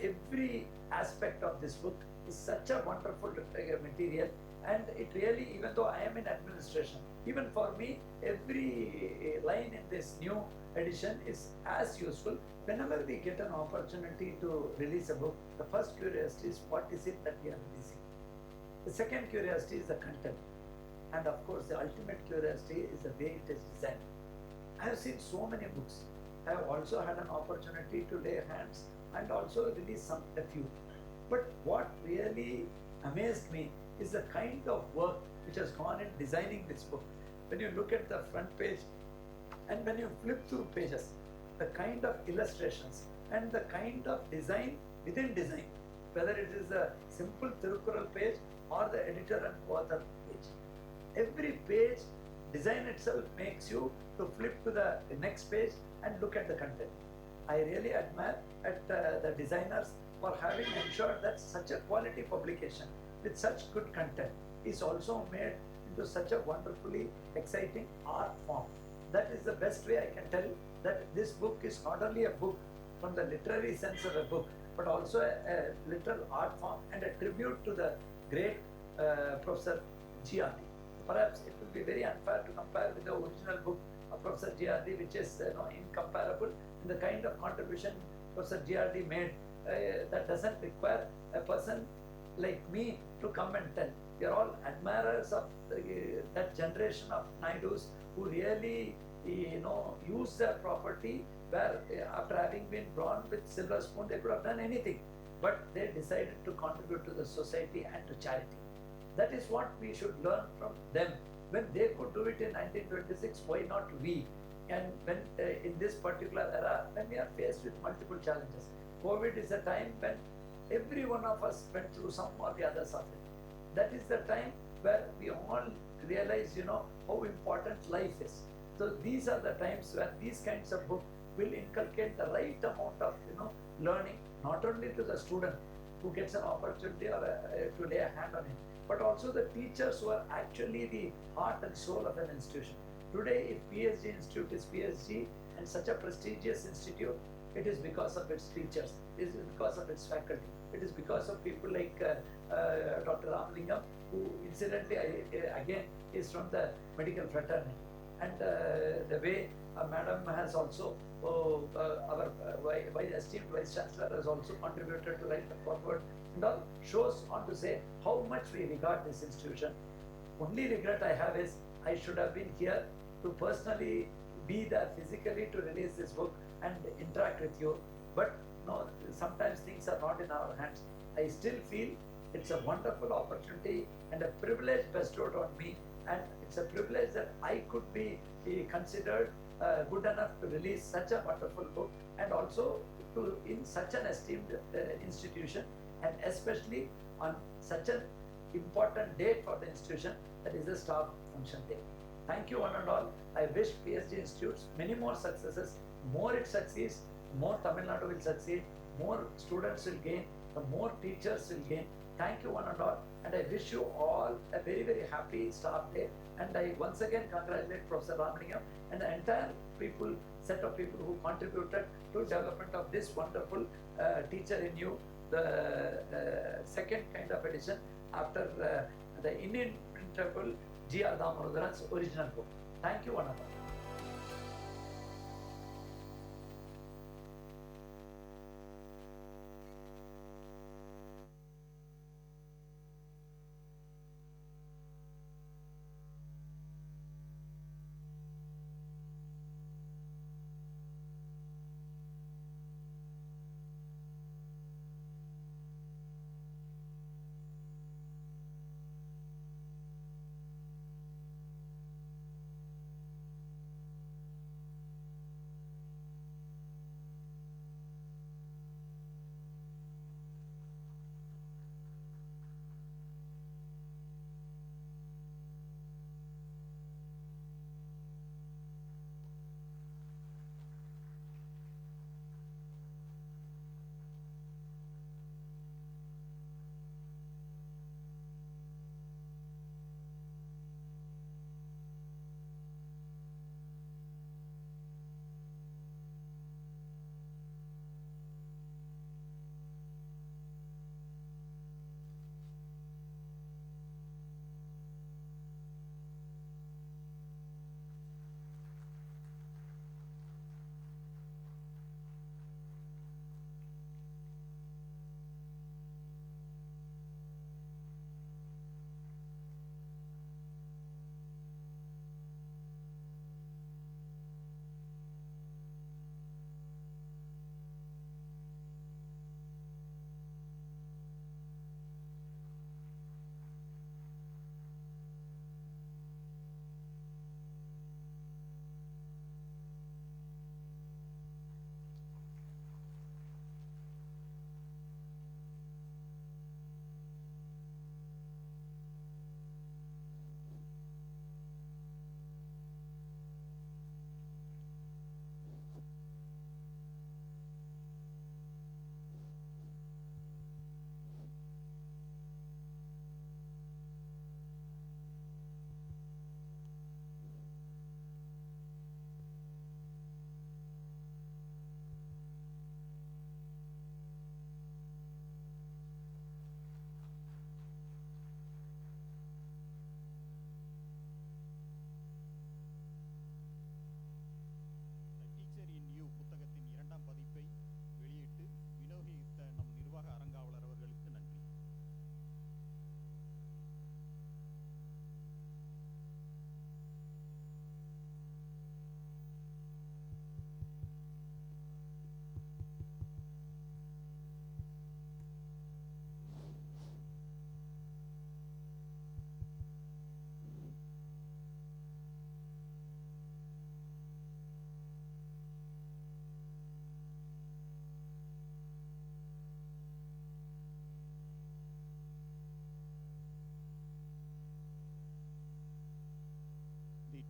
every aspect of this book is such a wonderful material, and it really, even though I am in administration, even for me, every line in this new edition is as useful. Whenever we get an opportunity to release a book, the first curiosity is what is it that we are releasing. The second curiosity is the content. And of course, the ultimate curiosity is the way it is designed. I have seen so many books. I have also had an opportunity to lay hands and also release a few. But what really amazed me is the kind of work which has gone in designing this book. When you look at the front page and when you flip through pages, the kind of illustrations and the kind of design within design, whether it is a simple Tirukural page or the editor and author page. Every page design itself makes you to flip to the next page and look at the content. I really admire at the designers for having ensured that such a quality publication with such good content is also made into such a wonderfully exciting art form. That is the best way I can tell that this book is not only a book from the literary sense of a book, but also a literal art form and a tribute to the great Professor G.R.D. Perhaps it will be very unfair to compare with the original book of Professor G.R.D., which is incomparable in the kind of contribution Professor G.R.D. made that doesn't require a person like me to come and tell. We are all admirers of that generation of Naidus who really use their property where after having been born with silver spoon they could have done anything, but they decided to contribute to the society and to charity. That is what we should learn from them. When they could do it in 1926, why not we? And when in this particular era, when we are faced with multiple challenges, COVID is a time when every one of us went through some or the others of it. That is the time where we all realize, how important life is. So these are the times where these kinds of books will inculcate the right amount of, learning, not only to the student who gets an opportunity or to lay a hand on it, but also the teachers who are actually the heart and soul of an institution. Today, if PSG Institute is PSG and such a prestigious institute, it is because of its teachers, it is because of its faculty, it is because of people like Dr. Ramalingam, who incidentally again is from the medical fraternity. And the way Madam has also, our esteemed Vice Chancellor has also contributed to write the forward and all, shows on to say how much we regard this institution. Only regret I have is I should have been here to personally be there physically to release this book and interact with you. But no, sometimes things are not in our hands. I still feel it's a wonderful opportunity and a privilege bestowed on me, and it's a privilege that I could be considered good enough to release such a wonderful book, and also to in such an esteemed institution, and especially on such an important date for the institution, that is the staff function day. Thank you one and all. I wish PSG Institutes many more successes. More it succeeds, more Tamil Nadu will succeed, more students will gain, the more teachers will gain. Thank you one and all, and I wish you all a very, very happy staff day. And I once again congratulate Professor Ramalingam and the entire set of people who contributed to development of this wonderful teacher in you, the second kind of edition after the inimitable G.R. Damodaran's original book. Thank you one and all.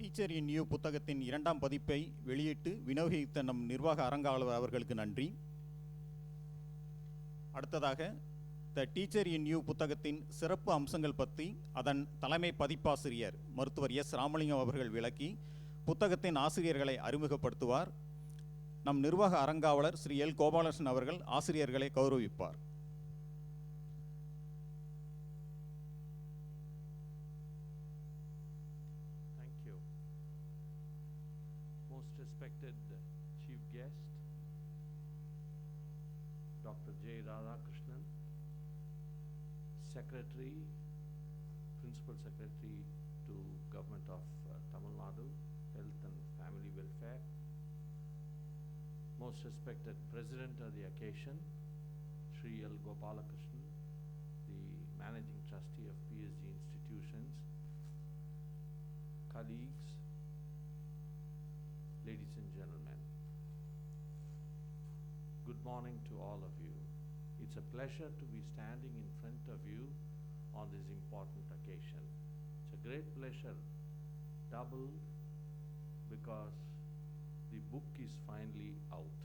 Teacher in new புத்தகத்தின் 2ஆம் பதிப்பை வெளியிட்டு விநியோகித்த நம் நிர்வாக அரங்காவலர் அவர்களுக்கு நன்றி. அடுத்ததாக the teacher in new புத்தகத்தின் சிறப்பு அம்சங்கள் பற்றி அதன் தலைமை பதிப்பாசிரியர் மருத்துவர் எஸ். ராமலிங்கம் அவர்கள் விளக்கி புத்தகத்தின் ஆசிரியர்களை அறிமுகப்படுத்துவார். நம் நிர்வாக அரங்காவலர் ஸ்ரீ எல். கோபாலகிருஷ்ணன் அவர்கள் ஆசிரியர்களை கௌரவிப்பார். Respected Chief Guest, Dr. J. Radhakrishnan, Secretary, Principal Secretary to Government of Tamil Nadu, Health and Family Welfare, most respected President of the occasion, Sri L. Gopalakrishnan, the Managing Trustee of PSG Institutions, colleagues, ladies and gentlemen, good morning to all of you. It's a pleasure to be standing in front of you on this important occasion. It's a great pleasure, doubled, because the book is finally out.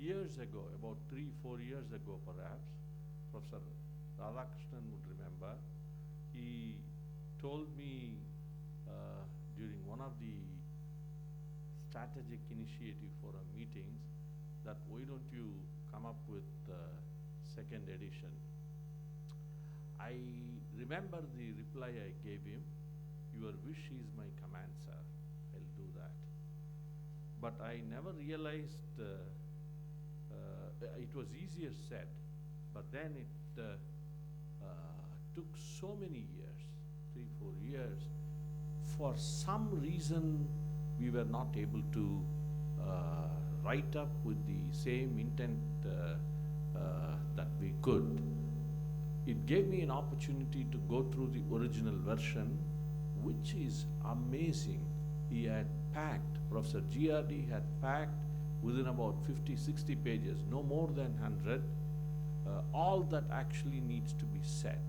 Years ago, about 3-4 years ago perhaps, Professor Radhakrishnan would remember, he told me during one of the strategic initiative forum meetings that why don't you come up with second edition. I remember the reply I gave him, your wish is my command, sir, I'll do that. But I never realized, it was easier said, but then it took so many years, 3-4 years. For some reason, we were not able to write up with the same intent that we could. It gave me an opportunity to go through the original version, which is amazing. He had packed, Professor GRD had packed within about 50-60 pages, no more than 100, all that actually needs to be said.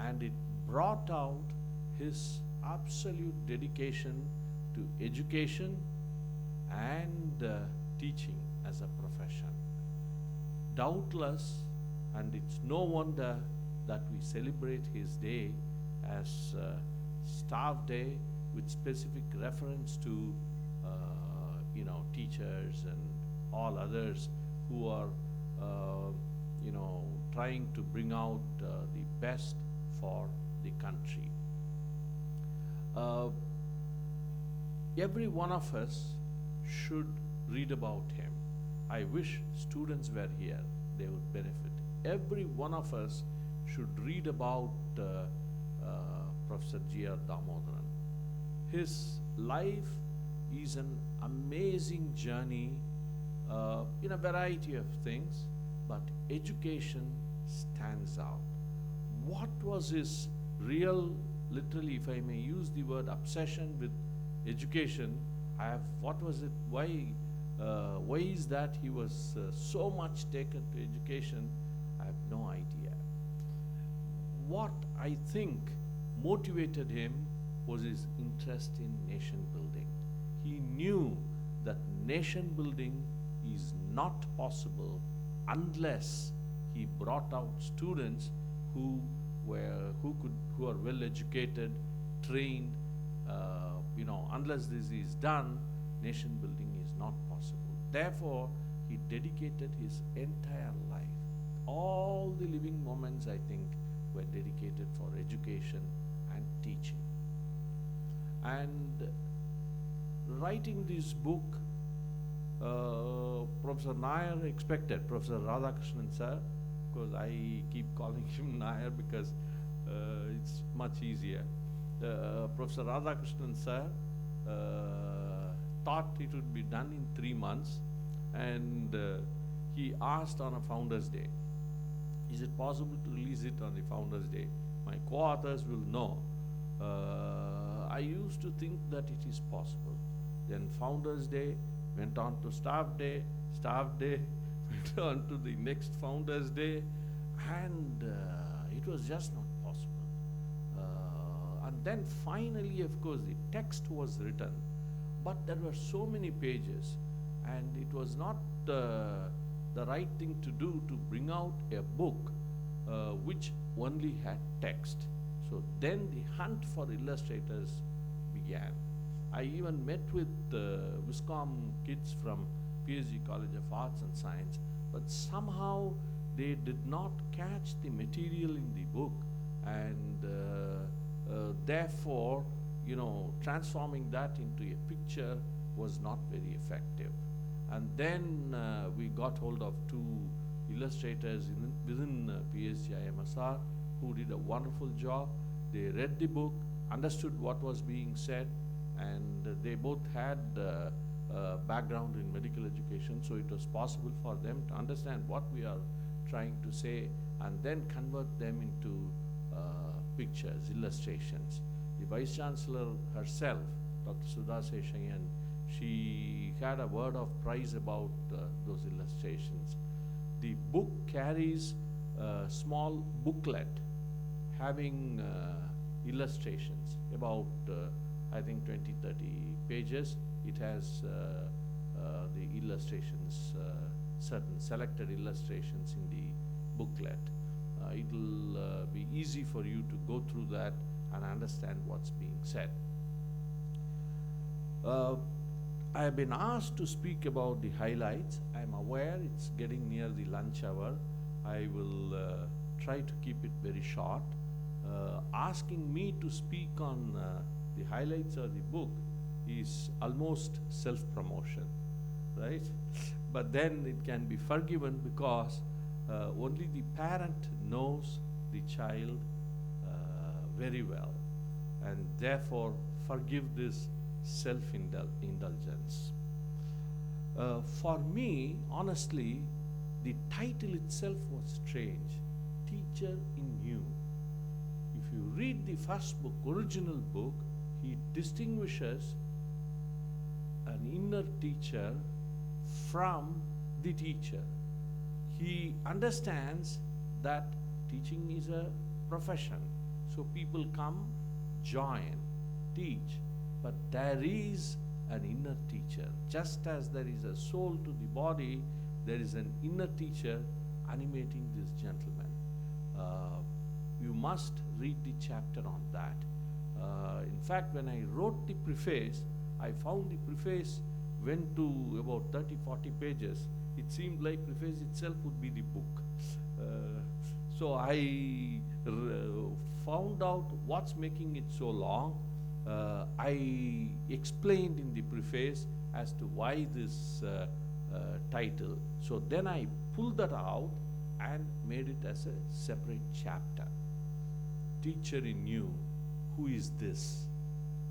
And it brought out his absolute dedication to education and teaching as a profession. Doubtless, and it's no wonder that we celebrate his day as Staff Day with specific reference to teachers and all others who are trying to bring out the best for the country. Every one of us should read about him. I wish students were here, they would benefit. Every one of us should read about Professor G.R. Damodaran. His life is an amazing journey in a variety of things, but education stands out. What was his real, literally, if I may use the word obsession with education, what was it, why is that he was so much taken to education? I have no idea. What I think motivated him was his interest in nation building. He knew that nation building is not possible unless he brought out students who are well educated, trained. Unless this is done, nation building is not possible. Therefore, he dedicated his entire life. All the living moments, I think, were dedicated for education and teaching. And writing this book, Professor Nair expected, Professor Radhakrishnan sir, because I keep calling him Nair because it's much easier. Professor Radhakrishnan sir thought it would be done in 3 months, and he asked on a Founders Day, is it possible to release it on the Founders Day? My co-authors will know. I used to think that it is possible. Then Founders Day went on to Staff Day went on to the next Founders Day, and it was just not possible. And then finally, of course, the text was written, but there were so many pages, and it was not the right thing to do to bring out a book which only had text. So then the hunt for illustrators began. I even met with Wiscom kids from PSG College of Arts and Science, but somehow they did not catch the material in the book, and therefore, transforming that into a picture was not very effective. And then we got hold of two illustrators within PSG IMSR who did a wonderful job. They read the book, understood what was being said, and they both had background in medical education, so it was possible for them to understand what we are trying to say and then convert them into pictures, illustrations. The Vice Chancellor herself, Dr. Sudha Seshayan, she had a word of praise about those illustrations. The book carries a small booklet having illustrations, about I think 20-30 pages. It has the illustrations, certain selected illustrations in the booklet. It'll be easy for you to go through that and understand what's being said. I have been asked to speak about the highlights. I'm aware it's getting near the lunch hour. I will try to keep it very short. Asking me to speak on the highlights of the book is almost self-promotion, right? But then it can be forgiven because only the parent knows the child very well, and therefore forgive this self-indulgence. For me, honestly, the title itself was strange, Teacher in You. If you read the first book, original book, he distinguishes an inner teacher from the teacher. He understands that teaching is a profession. So people come, join, teach, but there is an inner teacher. Just as there is a soul to the body, there is an inner teacher animating this gentleman. You must read the chapter on that. In fact, when I wrote the preface, I found the preface went to about 30-40 pages. It seemed like preface itself would be the book. So I found out what's making it so long. I explained in the preface as to why this title. So then I pulled that out and made it as a separate chapter. Teacher in You, who is this?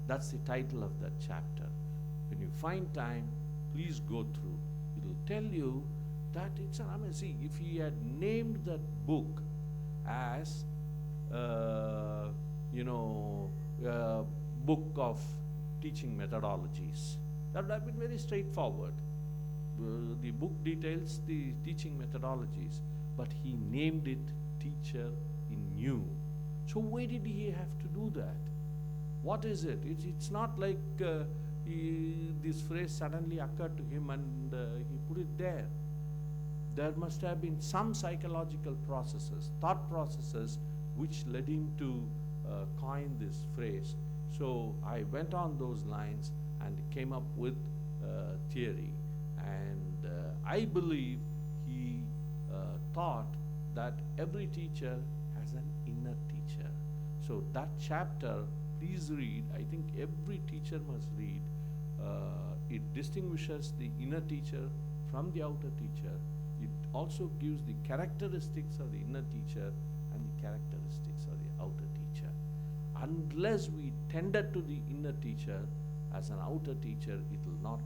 That's the title of that chapter. When you find time, please go through. It will tell you that it's an amazing. If he had named that book as book of teaching methodologies, that would have been very straightforward. The book details the teaching methodologies, but he named it Teacher in You. So why did he have to do that? What is it? It's not like this phrase suddenly occurred to him and he put it there. There must have been some psychological processes, thought processes, which led him to coin this phrase. So I went on those lines and came up with theory. And I believe he thought that every teacher has an inner teacher. So that chapter, please read. I think every teacher must read. It distinguishes the inner teacher from the outer teacher. It also gives the characteristics of the inner teacher and the characteristics of the outer teacher. Unless we tender to the inner teacher as an outer teacher, it will not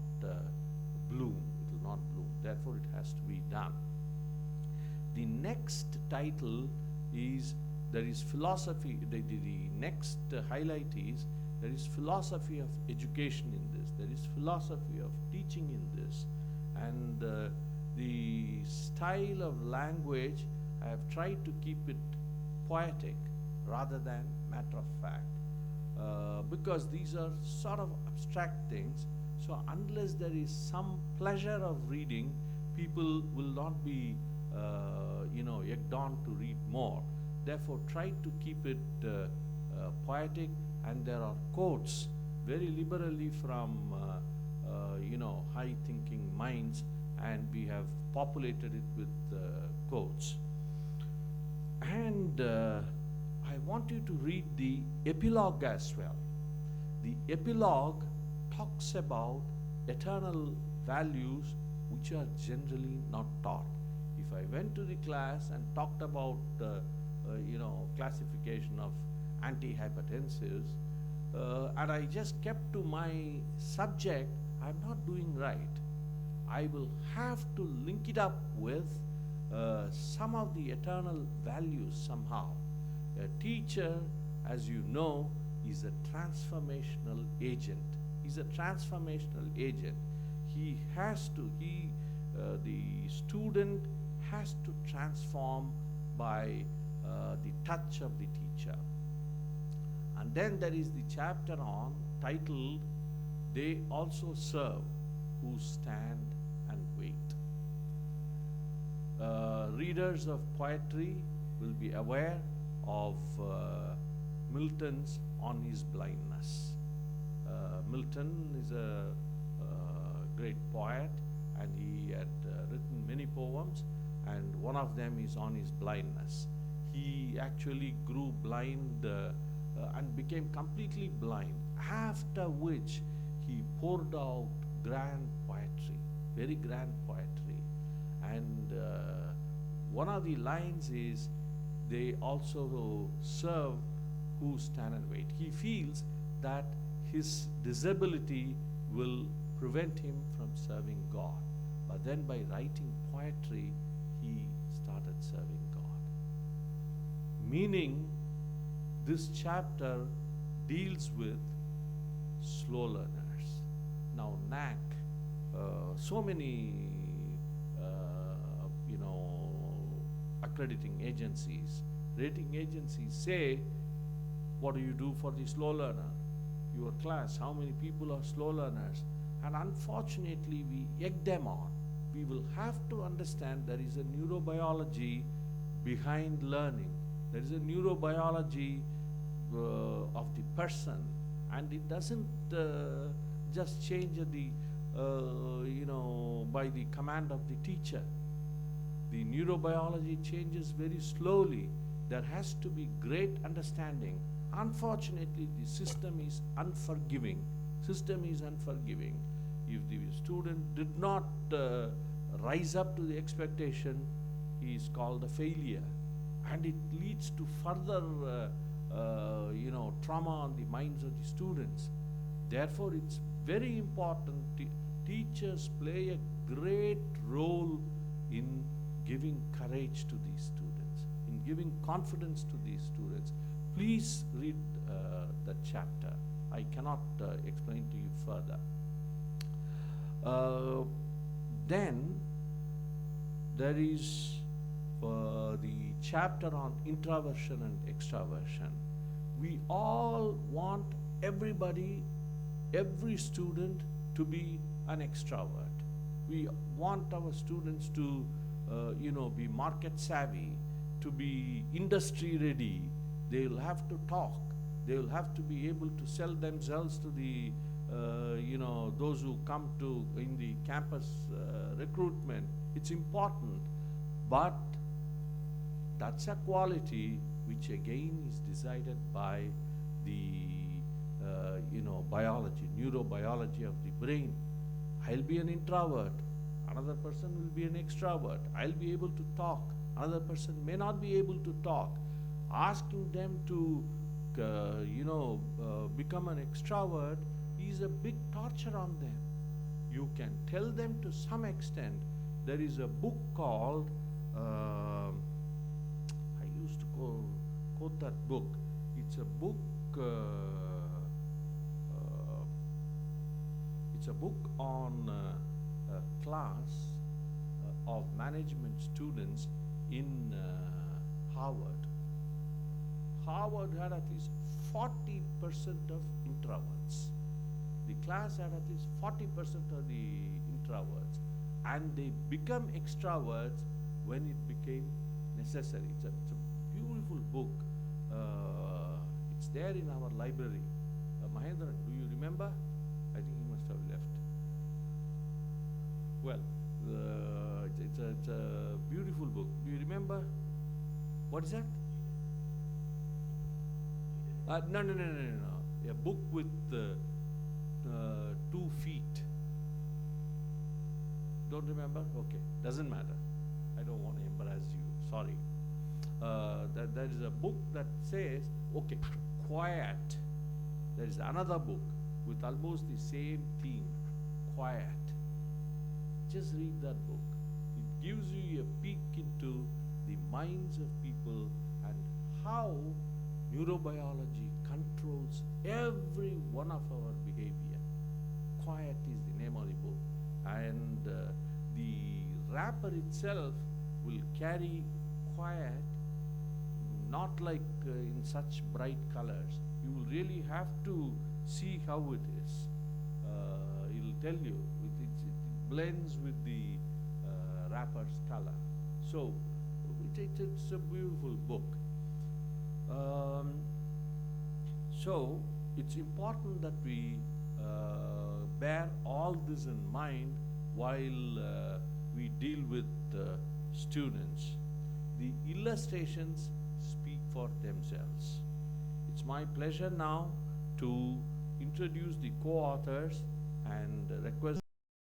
bloom. It will not bloom. Therefore, it has to be done. The next title is, there is philosophy. The next highlight is, there is philosophy of education in this. There is philosophy of teaching in this. And the style of language, I have tried to keep it poetic rather than matter of fact. because these are sort of abstract things. So unless there is some pleasure of reading, people will not be egged on to read more. Therefore, try to keep it poetic, and there are quotes very liberally from high-thinking minds, and we have populated it with quotes. And I want you to read the epilogue as well. The epilogue talks about eternal values which are generally not taught. If I went to the class and talked about classification of antihypertensives, and I just kept to my subject, I'm not doing right. I will have to link it up with some of the eternal values somehow. A teacher, as you know, is a transformational agent. He's a transformational agent. He has to, the student has to transform by the touch of the teacher. And then there is the chapter on titled, They Also Serve Who Stand and Wait. Readers of poetry will be aware of Milton's On His Blindness. Milton is a great poet, and he had written many poems, and one of them is On His Blindness. He actually grew blind and became completely blind, after which he poured out grand poetry, very grand poetry. And one of the lines is, they also serve who stand and wait. He feels that his disability will prevent him from serving God. But then by writing poetry, he started serving God. Meaning, this chapter deals with slow learners. Now, NAC, so many accrediting agencies, rating agencies say, what do you do for the slow learner? Your class, how many people are slow learners? And unfortunately, we egg them on. We will have to understand there is a neurobiology behind learning. There is a neurobiology of the person, and it doesn't just change at the by the command of the teacher. The neurobiology changes very slowly. There has to be great understanding. Unfortunately, the system is unforgiving. System is unforgiving. If the student did not rise up to the expectation, he is called a failure, and it leads to further trauma on the minds of the students. Therefore, it's very important. Teachers play a great role in giving courage to these students, in giving confidence to these students. Please read that chapter. I cannot explain to you further. Then there is the chapter on introversion and extraversion. We all want everybody, every student to be an extrovert. We want our students to be market savvy, to be industry ready. They will have to talk. They will have to be able to sell themselves to the those who come to in the campus recruitment. It's important, but that's a quality which again is decided by the biology, neurobiology of the brain. I'll be an introvert. Another person will be an extrovert. I'll be able to talk. Another person may not be able to talk. Asking them to become an extrovert is a big torture on them. You can tell them to some extent. There is a book called, I used to quote that book. It's a book on a class of management students in Harvard. Harvard had at least 40% of introverts. The class had at least 40% of the introverts, and they become extroverts when it became necessary. It's a beautiful book. It's there in our library. Mahendran, do you remember? I think he must have left. Well, it's a beautiful book. Do you remember? What is that? No. A book with 2 feet. Don't remember? Okay, doesn't matter. I don't want to embarrass you. Sorry. There is a book that says, okay, quiet. There is another book with almost the same theme, quiet. Just read that book. It gives you a peek into the minds of people and how neurobiology controls every one of our behavior. Quiet is the name of the book. And the wrapper itself will carry quiet, not like in such bright colors. You will really have to see how it is. It'll tell you. It blends with the wrapper's color. So it's a beautiful book. So it's important that we bear all this in mind while we deal with students. The illustrations speak for themselves. It's my pleasure now to introduce the co-authors and request